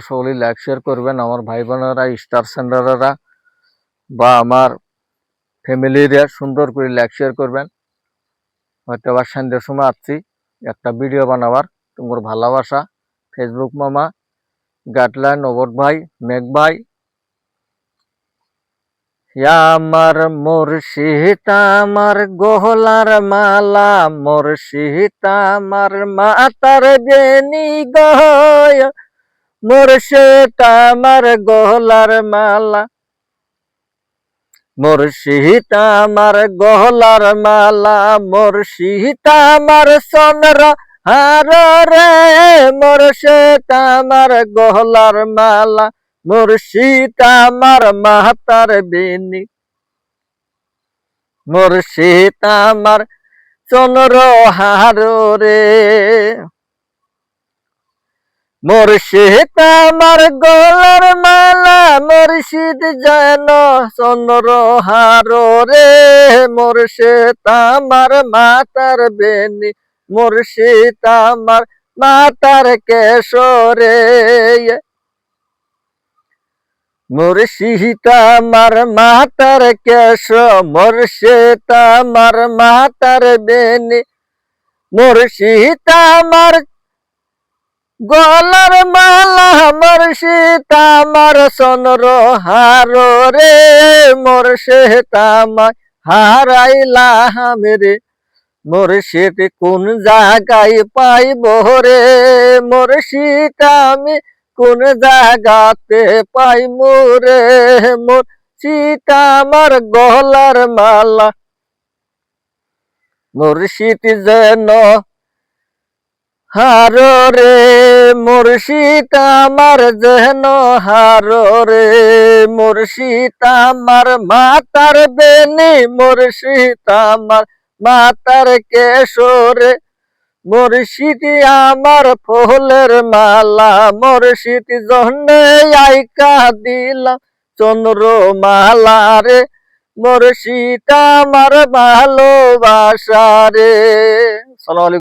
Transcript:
সকলেই like share করবেন, আমার ভাই বোনেরা, স্টার সেন্ডাররা বা আমার ফ্যামিলিরা সুন্দর করে লাইক শেয়ার করবেন। হয়তো আবার সন্ধ্যের সময় আসছি একটা ভিডিও বানাবার, তোমার ভালোবাসা ফেসবুক মামা, গাইডলাইন, অবট ভাই, মেঘ ভাই। আমার মুর্শিদ আমার গহলার মালা, মুর্শিদ আমার মাতার বেনি গয়, মুর্শিদ আমার গহলার মালা, মুর্শিদ আমার গহলার মালা, মুর্শিদ আমার চন্দ্র হার রে, মুর্শিদ আমার গহলার মালা, মুর্শিদ আমার মাতার বেনি, মুর্শিদ আমার চন্দ্র হার রে, মুর্শিদ আমার গলার মালা, মুর্শিদ যেন চন্দ্র হার রে, মুর্শিদ আমার মাতার বেনি, মুর্শিদ আমার মাতার কেশরে, মুর্শিদ আমার মাতার কেশ, মুর্শিদ আমার মাতার বেনি, মুর্শিদ আমার গলার মালা, মুর্শিদ আমার চন্দ্র হার রে, মুর্শিদ আমার হারাইলাম রে, মুর্শিদ কোন জায়গায় পাইব রে, মুর্শিদ আমি কোন জায়গাতে পাইব রে, মুর্শিদ আমার গলার মালা, মুর্শিদ যেন হার রে, মুর্শিদ আমার যেন হার রে, মুর্শিদ আমার মাতার বেনি, মুর্শিদ আমার মাতার কেশরে, মুর্শিদ আমার ফুলের মালা, মুর্শিদ জন্যে আইকা দিলাম চন্দ্র মালা রে, মুর্শিদ আমার ভালোবাসা রে।